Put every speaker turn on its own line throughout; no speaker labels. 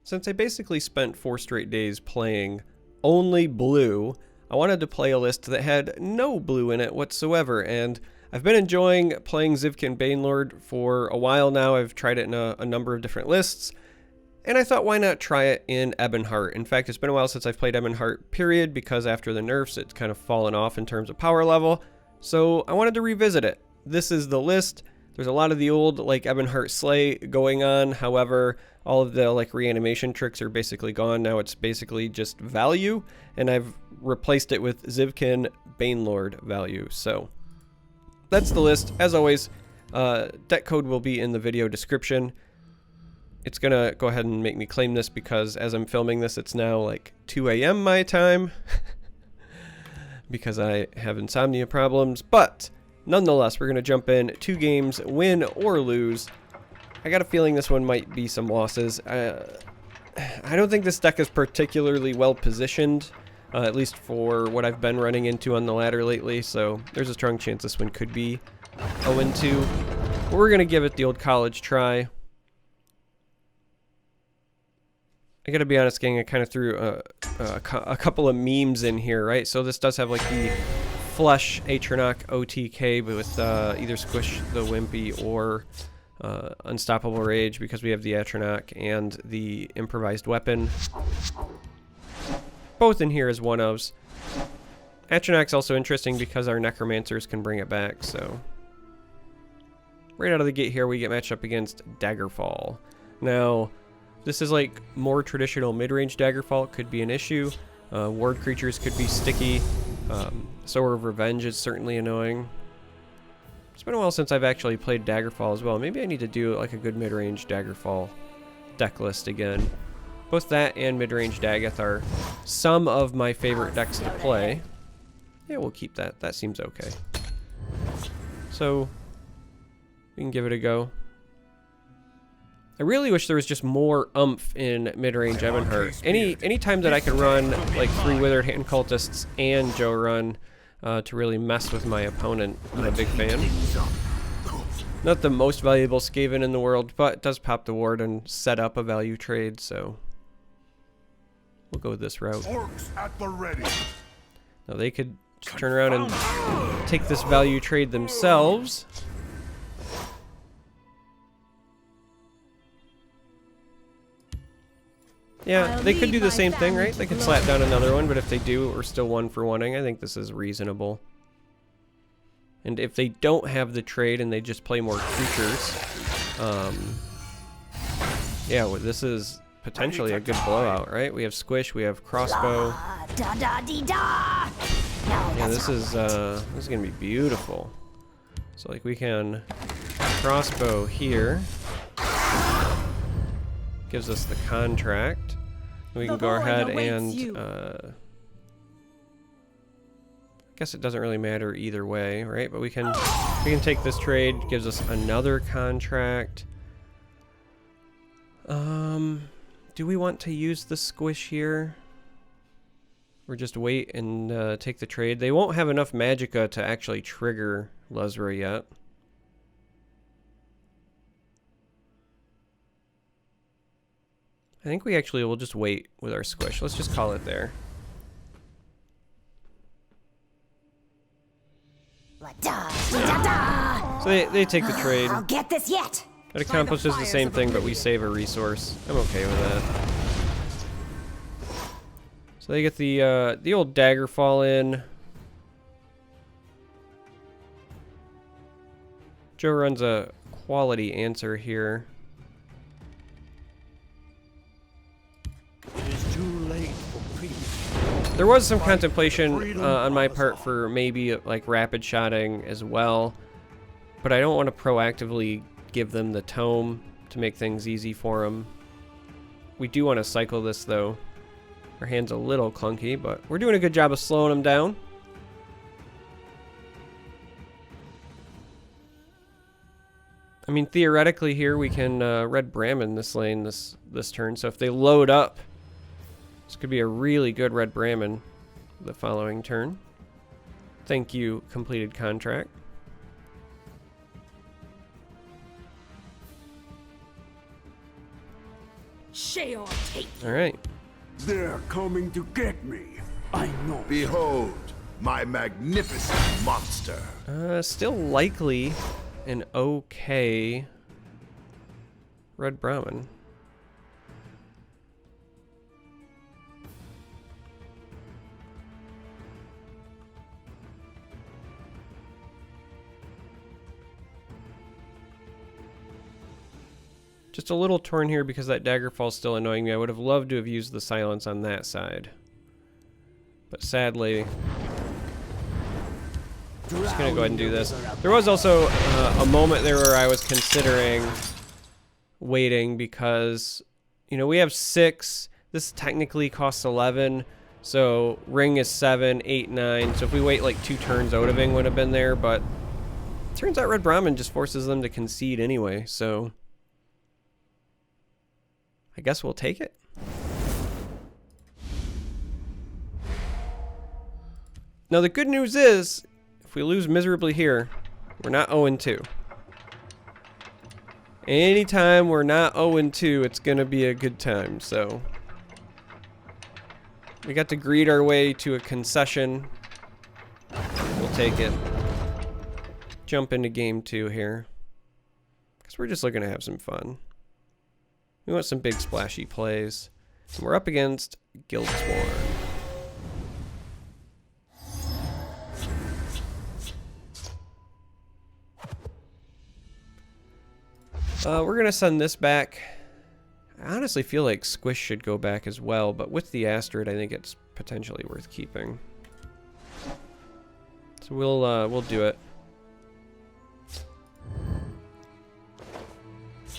Since I basically spent 4 straight days playing only blue, I wanted to play a list that had no blue in it whatsoever, and I've been enjoying playing Zivkin Banelord for a while now. I've tried it in a number of different lists, and I thought, why not try it in Ebonheart? In fact, it's been a while since I've played Ebonheart, period, because after the nerfs, it's kind of fallen off in terms of power level, so I wanted to revisit it. This is the list. There's a lot of the old, like, Ebonheart Slay going on. However, all of the, like, reanimation tricks are basically gone. Now it's basically just value, and I've replaced it with Zivkin Banelord value. So that's the list. As always, deck code will be in the video description. It's going to go ahead and make me claim this because as I'm filming this, it's now, like, 2 a.m. my time because I have insomnia problems. But nonetheless, we're going to jump in. 2 games, win or lose. I got a feeling this one might be some losses. I don't think this deck is particularly well positioned, at least for what I've been running into on the ladder lately, so there's a strong chance this one could be 0-2. But we're going to give it the old college try. I gotta be honest, gang, I kind of threw a couple of memes in here, right? So this does have, like, the Flush Atronach OTK, but with either Squish the Wimpy or Unstoppable Rage, because we have the Atronach and the improvised weapon. Both in here as one-ofs. Atronach's also interesting because our Necromancers can bring it back, so. Right out of the gate here, we get matched up against Daggerfall. Now, this is like more traditional mid-range Daggerfall. It could be an issue. Ward creatures could be sticky. Sower of Revenge is certainly annoying. It's been a while since I've actually played Daggerfall as well. Maybe I need to do like a good mid-range Daggerfall deck list again. Both that and mid-range Daggeth are some of my favorite decks to play. Yeah, we'll keep that. That seems okay. So, we can give it a go. I really wish there was just more oomph in mid-range Ebonheart. Any time that I could run like 3 Withered Hand Cultists and Joe Run to really mess with my opponent, I'm a big fan. Not the most valuable Skaven in the world, but it does pop the ward and set up a value trade, so we'll go this route. Now they could just turn around and take this value trade themselves. Yeah, they could do the same thing, right? They could slap down another one, but if they do, we're still 1-for-1ing. I think this is reasonable. And if they don't have the trade and they just play more creatures, yeah, well, this is potentially a good blowout, right? We have Squish, we have Crossbow. Yeah, this is gonna be beautiful. So like we can Crossbow here. Gives us the contract. We can go ahead and I guess it doesn't really matter either way, right? But we can take this trade, gives us another contract. Do we want to use the Squish here? Or just wait and take the trade? They won't have enough Magicka to actually trigger Lezra yet. I think we actually will just wait with our Squish. Let's just call it there. Yeah. So they take the trade.
I'll get this yet.
It accomplishes the same thing, but we save a resource. I'm okay with that. So they get the old Daggerfall in. Joe runs a quality answer here. There was some contemplation on my part for maybe like rapid shotting as well, but I don't want to proactively give them the tome to make things easy for them. We do want to cycle this though. Our hand's a little clunky, but we're doing a good job of slowing them down. I mean, theoretically here we can Red Brahmin this lane this turn, so if they load up, this could be a really good Red Brahmin the following turn. Thank you, completed contract.
Sheol take you.
Alright.
They're coming to get me. I know.
Behold, my magnificent monster.
Still likely an okay Red Brahmin. Just a little torn here because that Daggerfall's still annoying me. I would have loved to have used the silence on that side. But sadly, I'm just going to go ahead and do this. There was also a moment there where I was considering waiting because, you know, we have 6. This technically costs 11. So ring is 7, 8, 9. So if we wait like 2 turns, Odoving would have been there. But it turns out Red Brahmin just forces them to concede anyway. So I guess we'll take it. Now the good news is, if we lose miserably here, we're not 0-2. Anytime we're not 0-2, it's gonna be a good time, so. We got to greed our way to a concession. We'll take it. Jump into game 2 here. Because we're just looking to have some fun. We want some big splashy plays. And we're up against Guildsworn. We're gonna send this back. I honestly feel like Squish should go back as well, but with the Astrid, I think it's potentially worth keeping. So we'll do it.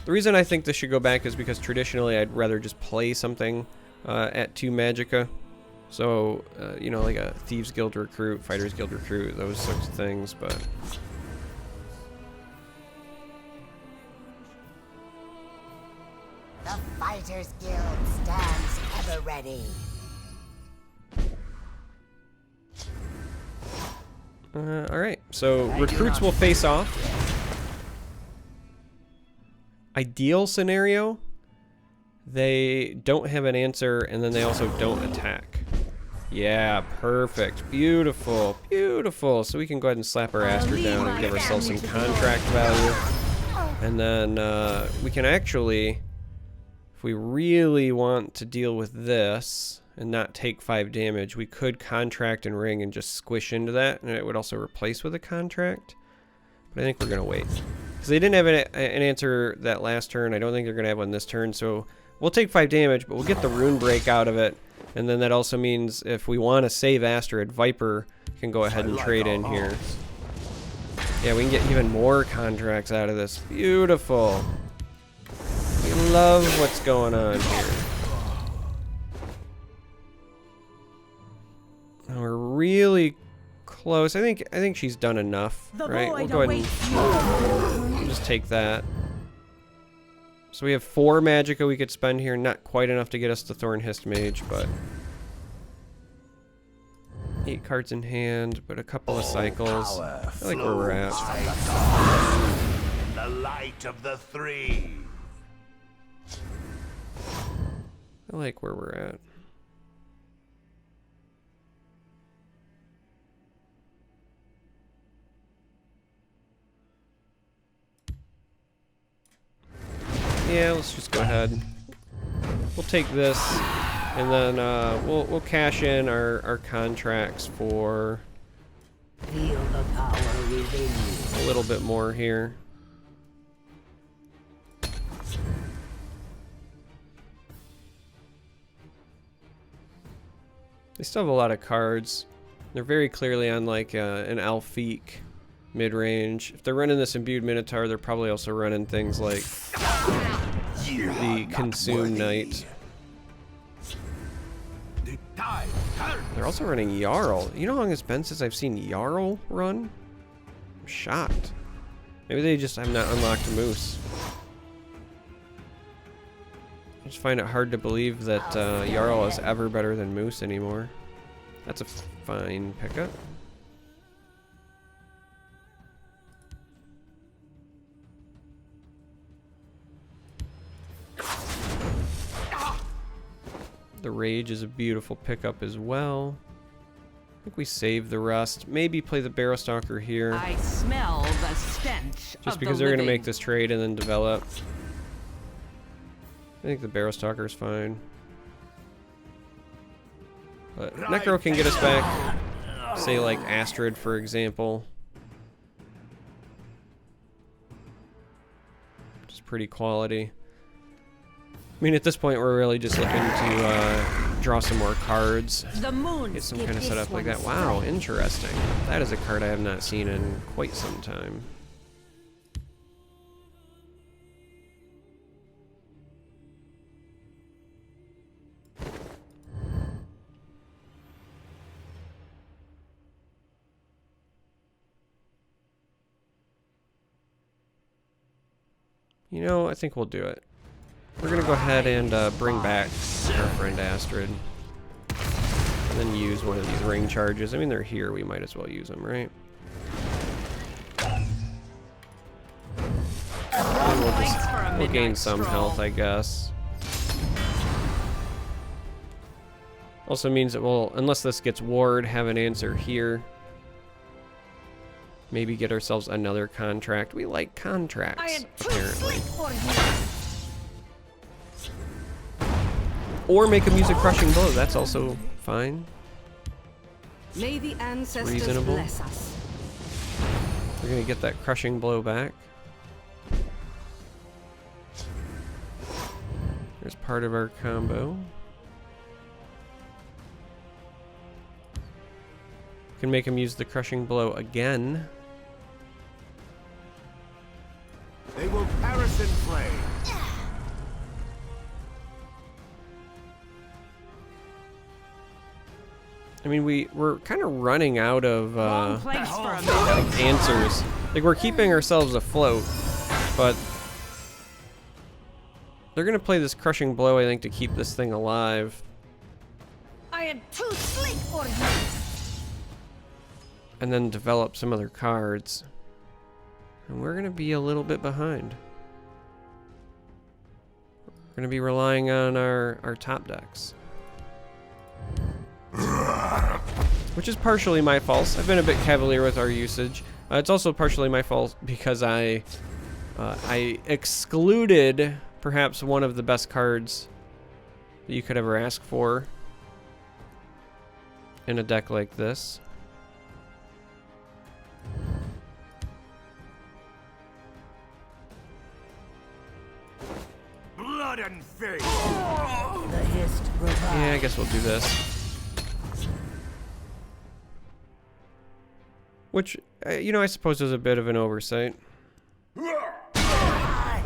The reason I think this should go back is because traditionally I'd rather just play something at 2 Magicka. So, you know, like a Thieves Guild recruit, Fighters Guild recruit, those sorts of things, but.
The Fighters Guild stands ever ready.
Alright, so recruits will face off. Ideal scenario, they don't have an answer and then they also don't attack. Yeah, perfect. Beautiful, beautiful. So we can go ahead and slap our Astrid down and give ourselves some contract value. And then we can actually, if we really want to deal with this and not take 5 damage, we could contract and ring and just squish into that, and it would also replace with a contract. But I think we're going to wait. Because they didn't have an answer that last turn. I don't think they're going to have one this turn, so we'll take 5 damage, but we'll get the Rune Break out of it. And then that also means if we want to save Astrid, Viper can go ahead and trade in here. Yeah, we can get even more contracts out of this. Beautiful. We love what's going on here. And we're really close. I think she's done enough, right? We'll go ahead and we'll just take that. So we have 4 Magicka we could spend here. Not quite enough to get us to Thornhist Mage, but 8 cards in hand, but a couple of cycles. I like where we're at.
In the light of the 3.
I like where we're at. Yeah, let's just go ahead. We'll take this, and then we'll cash in our contracts for
Feel the power within you.
a little bit more here. They still have a lot of cards. They're very clearly on like an Alfiq mid-range. If they're running this Imbued Minotaur, they're probably also running things like the Consume Knight. They're also running Jarl. You know how long it's been since I've seen Jarl run? I'm shocked. Maybe they just have not unlocked Moose. I just find it hard to believe that Jarl is ever better than Moose anymore. That's a fine pickup. The Rage is a beautiful pickup as well. I think we save the rest. Maybe play the Barrowstalker here.
I smell the stench
Just
of
because
the
they're going to
living.
make this trade and then develop. I think the Barrowstalker is fine. But Necro can get us back. Say like Astrid, for example. Which is pretty quality. I mean, at this point, we're really just looking to draw some more cards.
The moon.
Get some kind of setup like that. Wow, interesting. That is a card I have not seen in quite some time. You know, I think we'll do it. We're gonna go ahead and bring back our friend Astrid. And then use one of these ring charges. I mean, they're here, we might as well use them, right? And we'll gain some health, I guess. Also means that we'll, unless this gets warred, have an answer here. Maybe get ourselves another contract. We like contracts, apparently. Or make a music crushing blow. That's also fine.
May the ancestors
Reasonable.
bless us.
We're gonna get that crushing blow back. There's part of our combo. Can make him use the crushing blow again.
They will perish in flame.
I mean, we're kind of running out of
Wrong place for a minute.
answers. Like, we're keeping ourselves afloat, but they're gonna play this crushing blow, I think, to keep this thing alive.
I am too slick for you.
And then develop some other cards. And we're gonna be a little bit behind. We're gonna be relying on our top decks. Which is partially my fault. I've been a bit cavalier with our usage. It's also partially my fault because I excluded perhaps one of the best cards that you could ever ask for in a deck like this.
Blood and fate.
The hist revives.
Yeah, I guess we'll do this. Which, you know, I suppose is a bit of an oversight.
I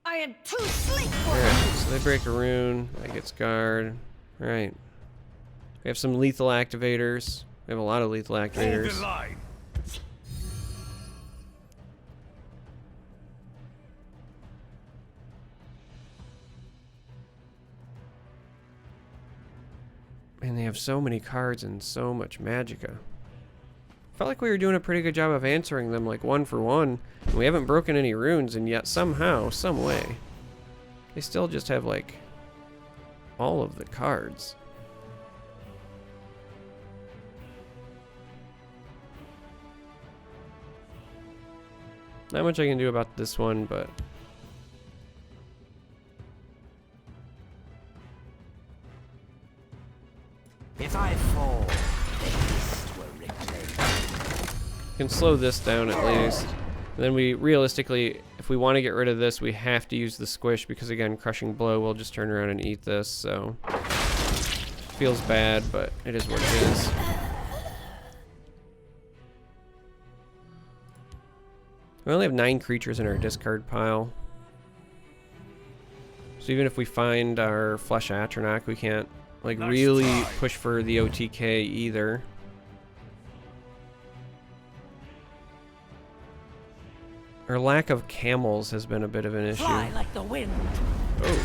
am too slick for you.
Alright, so they break a rune. That gets guard. Alright. We have some lethal activators. We have a lot of lethal
Hold
activators.
the line.
Man, they have so many cards and so much magicka. Felt like we were doing a pretty good job of answering them, like one for one. And we haven't broken any runes, and yet somehow, some way, they still just have like all of the cards. Not much I can do about this one, but
If I fall, the hist will reclaim.
can slow this down at least. And then we realistically, if we want to get rid of this, we have to use the squish because again, crushing blow will just turn around and eat this. So feels bad, but it is what it is. We only have 9 creatures in our discard pile. So even if we find our Flesh Atronach, we can't like really push for the OTK either. Our lack of camels has been a bit of an issue.
Fly like the wind.
Oh.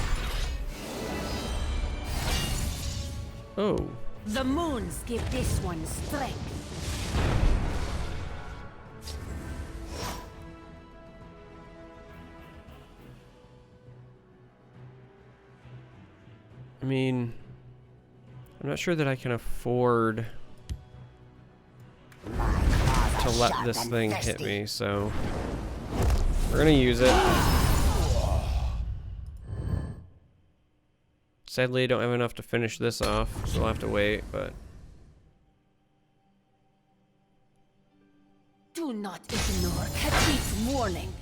Oh.
The moons give this one strength.
I mean, I'm not sure that I can afford to let this thing hit me, so we're gonna use it. Sadly, I don't have enough to finish this off, so we'll have to wait, but...
Do not ignore Khajiit's warning.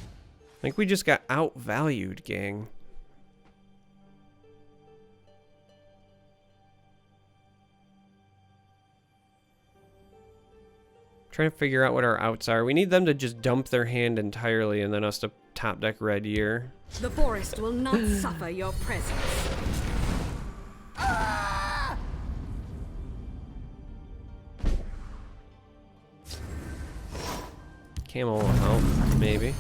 I think we just got outvalued, gang. Trying to figure out what our outs are. We need them to just dump their hand entirely and then us to top deck red year.
The forest will not suffer your presence.
Camel will help, maybe.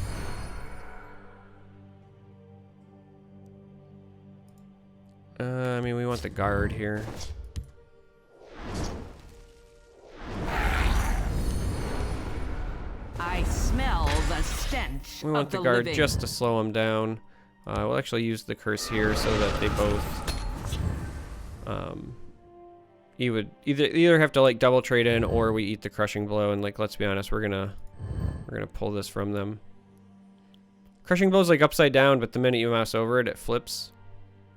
I mean, we want the guard here.
I smell the stench.
We want the guard just to slow him down. We'll actually use the curse here so that they both... you would either have to like double trade in, or we eat the crushing blow. And like, let's be honest, we're gonna pull this from them. Crushing blow's like upside down, but the minute you mouse over it, it flips.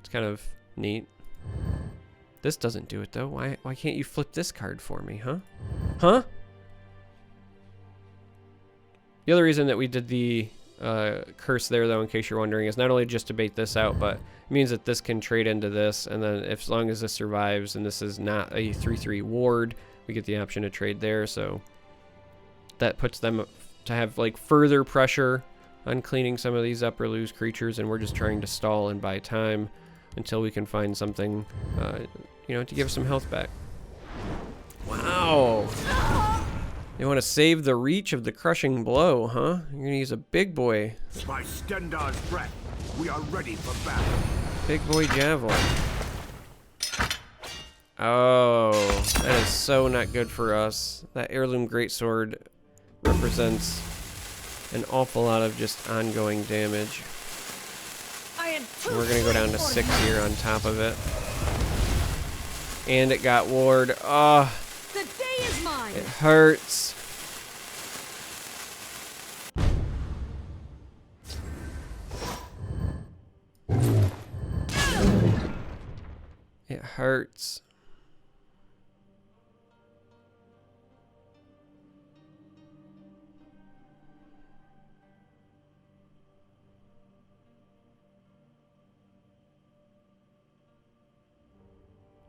It's kind of neat. This doesn't do it though. Why can't you flip this card for me, huh? Huh? The other reason that we did the curse there, though, in case you're wondering, is not only just to bait this out, but it means that this can trade into this, and then as long as this survives and this is not a 3/3 ward, we get the option to trade there. So that puts them to have like further pressure on cleaning some of these up or lose creatures, and we're just trying to stall and buy time until we can find something, you know, to give us some health back. Wow. You want to save the reach of the crushing blow, huh? You're going to use a big boy.
By Stendar's breath, we are ready for battle.
Big boy javelin. Oh, that is so not good for us. That heirloom greatsword represents an awful lot of just ongoing damage. And we're going to go down to 6 here on top of it. And it got ward. Oh,
The day is mine.
it hurts. It hurts.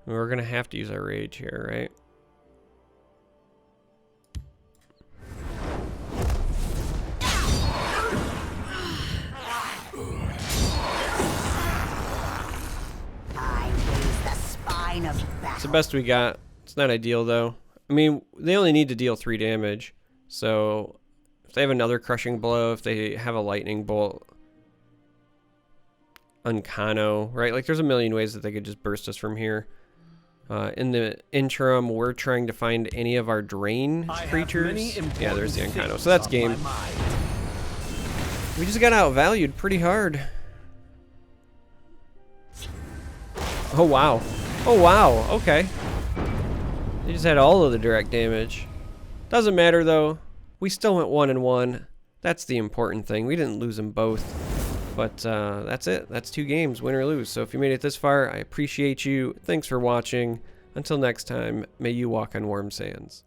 We're gonna have to use our rage here, right? It's the best we got. It's not ideal though. I mean, they only need to deal 3 damage. So if they have another crushing blow, if they have a lightning bolt, Uncano, right? Like there's a million ways that they could just burst us from here. In the interim, we're trying to find any of our drain creatures. Yeah, there's the Uncano. So that's game. We just got outvalued pretty hard. Oh wow. Oh wow, okay. They just had all of the direct damage. Doesn't matter though. We still went 1-1. That's the important thing. We didn't lose them both. But that's it. That's 2 games, win or lose. So if you made it this far, I appreciate you. Thanks for watching. Until next time, may you walk on warm sands.